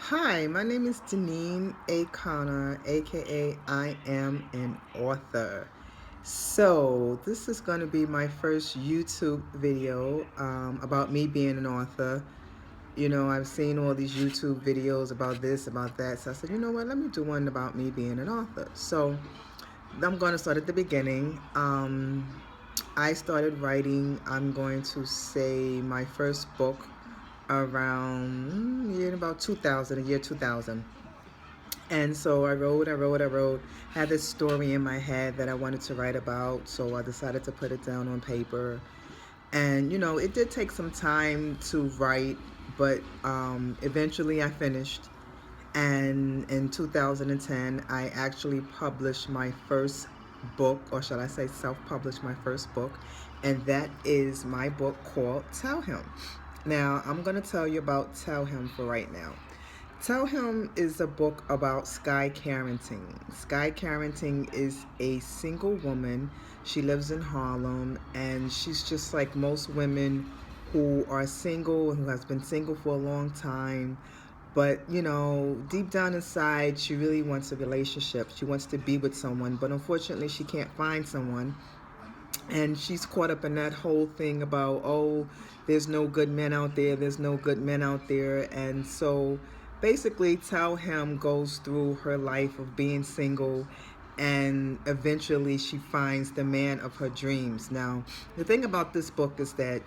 Hi, my name is Deneen A. Connor, aka I am an author. So, this is going to be my first YouTube video about me being an author. I've seen all these YouTube videos about this, about that. So, I said, you know what, let me do one about me being an author. So, I'm going to start at the beginning. I started writing, I'm going to say, my first book around about 2000, the year 2000. And so I wrote, had this story in my head that I wanted to write about. So I decided to put it down on paper. And, it did take some time to write, but eventually I finished. And in 2010, I actually published my first book, or shall I say, self published my first book. And that is my book called Tell Him. Now, I'm going to tell you about Tell Him for right now. Tell Him is a book about Sky Carrington. Sky Carrington is a single woman. She lives in Harlem, and she's just like most women who are single, who has been single for a long time. But, deep down inside, she really wants a relationship. She wants to be with someone, but unfortunately, she can't find someone. And she's caught up in that whole thing about, oh, there's no good men out there, there's no good men out there. And so basically, Tell Him goes through her life of being single, and eventually she finds the man of her dreams. Now, the thing about this book is that,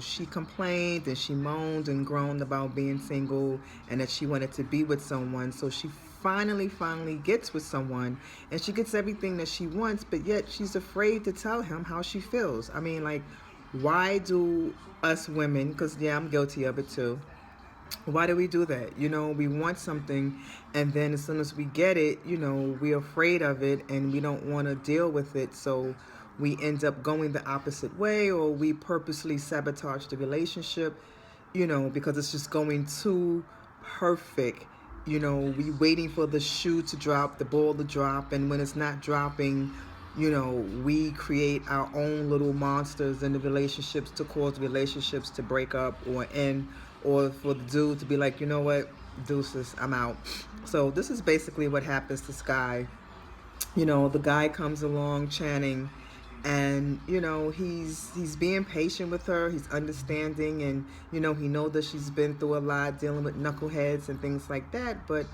she complained and she moaned and groaned about being single and that she wanted to be with someone. So she finally gets with someone, and she gets everything that she wants, but yet she's afraid to tell him how she feels. I mean, like, why do us women, because yeah, I'm guilty of it too, why do we do that? We want something, and then as soon as we get it, we're afraid of it and we don't want to deal with it. So we end up going the opposite way, or we purposely sabotage the relationship, because it's just going too perfect. We waiting for the shoe to drop, the ball to drop, and when it's not dropping, we create our own little monsters in the relationships to cause relationships to break up or end, or for the dude to be like, you know what, deuces, I'm out. So this is basically what happens to Sky. The guy comes along, Channing, and he's being patient with her, he's understanding, and he knows that she's been through a lot dealing with knuckleheads and things like that, but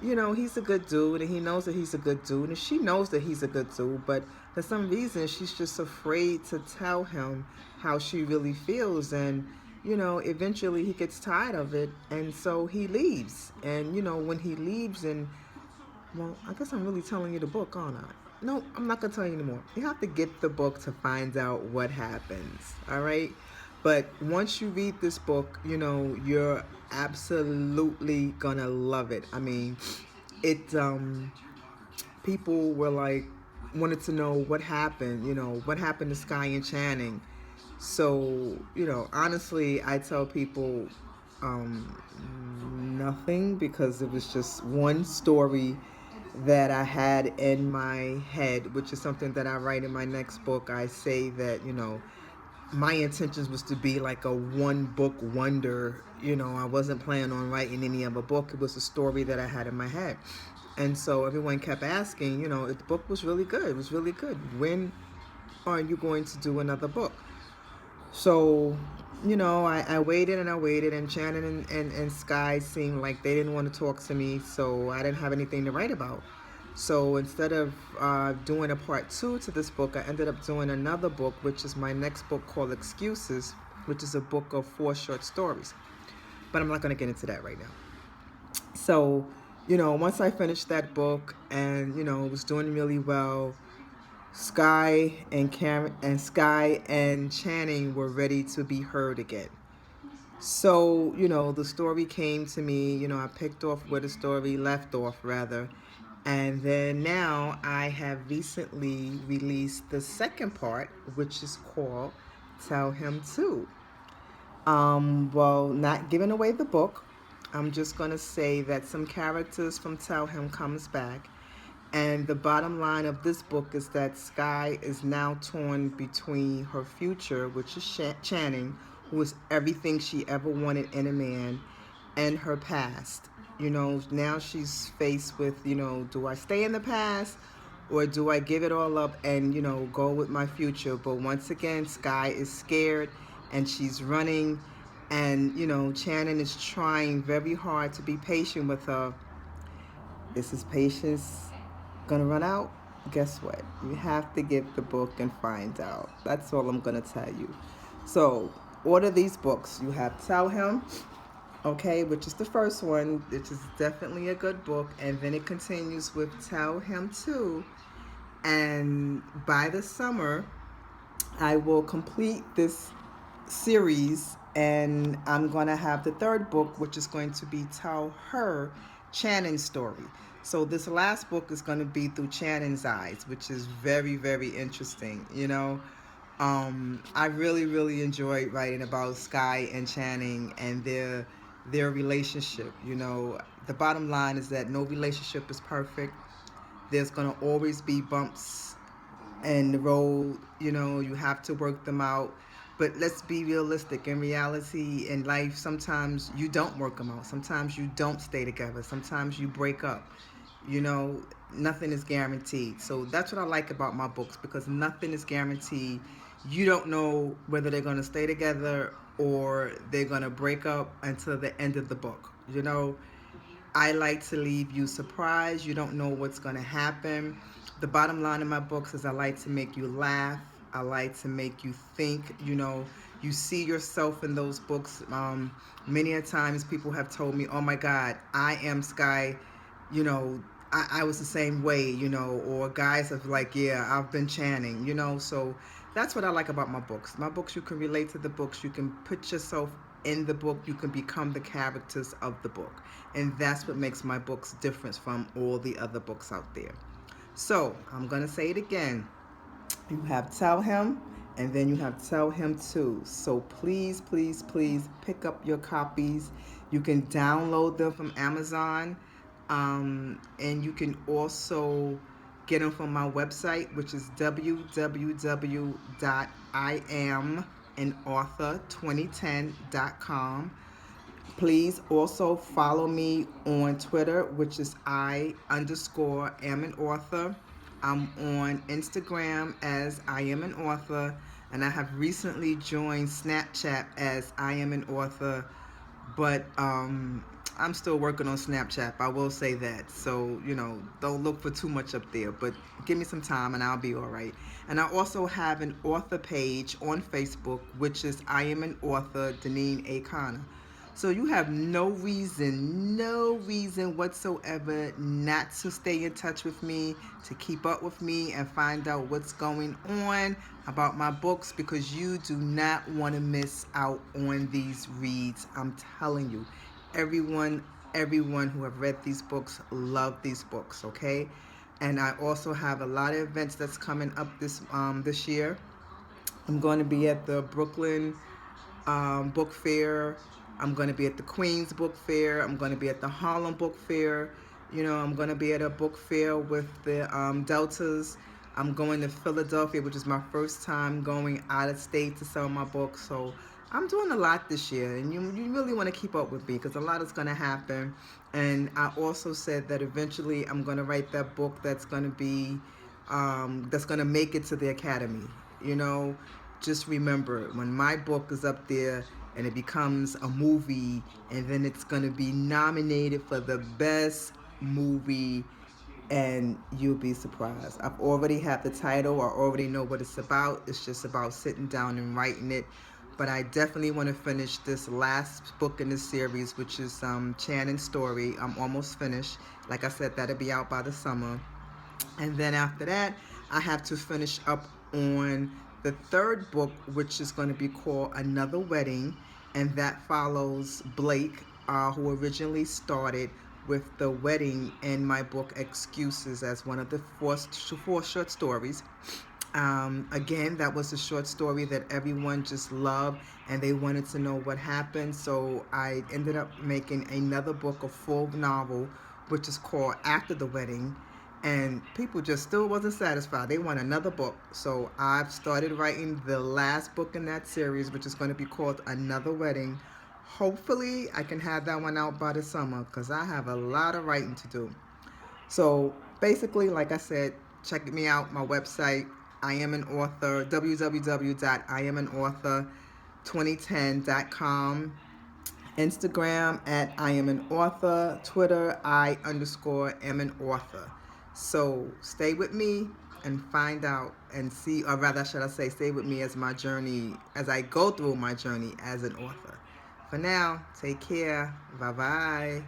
he's a good dude, and he knows that he's a good dude, and she knows that he's a good dude, but for some reason she's just afraid to tell him how she really feels. And eventually he gets tired of it, and so he leaves. And when he leaves, and well, I guess I'm really telling you the book, aren't I? No, I'm not going to tell you anymore. You have to get the book to find out what happens, all right? But once you read this book, you're absolutely going to love it. I mean, people were like, wanted to know what happened, what happened to Sky and Channing. So, honestly, I tell people nothing, because it was just one story that I had in my head, which is something that I write in my next book. I say that, my intentions was to be like a one book wonder. I wasn't planning on writing any other book. It was a story that I had in my head. And so everyone kept asking, if the book was really good. It was really good. When are you going to do another book? So, I waited and I waited, and Shannon and Sky seemed like they didn't want to talk to me, so I didn't have anything to write about. So instead of doing a part two to this book, I ended up doing another book, which is my next book called Excuses, which is a book of 4 short stories. But I'm not going to get into that right now. So, once I finished that book and, it was doing really well, Sky and Channing were ready to be heard again. So, the story came to me, I picked off where the story left off, rather. And then now I have recently released the second part, which is called Tell Him Too. Well, not giving away the book, I'm just going to say that some characters from Tell Him comes back. And the bottom line of this book is that Sky is now torn between her future, which is Channing, who is everything she ever wanted in a man, and her past. Now she's faced with, do I stay in the past or do I give it all up and, go with my future? But once again, Sky is scared and she's running. And, Channing is trying very hard to be patient with her. Is his patience gonna run out? Guess what? You have to get the book and find out. That's all I'm gonna tell you. So, order these books. You have Tell Him, okay, which is the first one, which is definitely a good book, and then it continues with Tell Him Too. And by the summer, I will complete this series, and I'm going to have the third book, which is going to be Tell Her Channing's story. So this last book is going to be through Channing's eyes, which is very, very interesting. I really, really enjoyed writing about Sky and Channing and their relationship. The bottom line is that no relationship is perfect. There's going to always be bumps in the road. You have to work them out. But let's be realistic. In reality, in life, sometimes you don't work them out. Sometimes you don't stay together. Sometimes you break up. You know, Nothing is guaranteed. So that's what I like about my books, because nothing is guaranteed. You don't know whether they're going to stay together or they're going to break up until the end of the book. I like to leave you surprised. You don't know what's going to happen. The bottom line in my books is I like to make you laugh. I like to make you think. You see yourself in those books. Many a times people have told me, oh my God, I am Sky. I was the same way, or guys have like, yeah, I've been Channing, so that's what I like about my books. My books, you can relate to the books. You can put yourself in the book. You can become the characters of the book. And that's what makes my books different from all the other books out there. So I'm going to say it again. You have Tell Him, and then you have Tell Him Too. So please, please, please pick up your copies. You can download them from Amazon, and you can also get them from my website, which is www.iamanauthor2010.com. Please also follow me on Twitter, which is I_am an author. I'm on Instagram as I am an author, and I have recently joined Snapchat as I am an author, but I'm still working on Snapchat. I will say that. So, don't look for too much up there, but give me some time and I'll be all right. And I also have an author page on Facebook, which is I am an author, Deneen A. Connor. So you have no reason whatsoever not to stay in touch with me, to keep up with me and find out what's going on about my books, because you do not want to miss out on these reads. I'm telling you, everyone who have read these books love these books, okay? And I also have a lot of events that's coming up this year. I'm going to be at the Brooklyn Book Fair. I'm going to be at the Queens Book Fair. I'm going to be at the Harlem Book Fair. I'm going to be at a book fair with the Deltas. I'm going to Philadelphia, which is my first time going out of state to sell my books. So I'm doing a lot this year, and you really want to keep up with me, because a lot is going to happen. And I also said that eventually I'm going to write that book that's going to be, that's going to make it to the Academy. Just remember, when my book is up there and it becomes a movie, and then it's going to be nominated for the best movie, and you'll be surprised. I've already had the title. I already know what it's about. It's just about sitting down and writing it. But I definitely want to finish this last book in the series, which is Channing's story. I'm almost finished. Like I said, that'll be out by the summer. And then after that, I have to finish up on the third book, which is going to be called Another Wedding. And that follows Blake, who originally started with the wedding in my book Excuses as one of the four short stories. Again, that was a short story that everyone just loved, and they wanted to know what happened. So I ended up making another book, a full novel, which is called After the Wedding. And people just still wasn't satisfied. They want another book. So I've started writing the last book in that series, which is going to be called Another Wedding. Hopefully I can have that one out by the summer because I have a lot of writing to do. So basically, like I said, check me out, my website, I am an author, www.iamanauthor2010.com, Instagram at I am an author, Twitter I_am an author. So stay with me and find out and see, or rather should I say, stay with me as my journey, as I go through my journey as an author. For now, take care. Bye bye.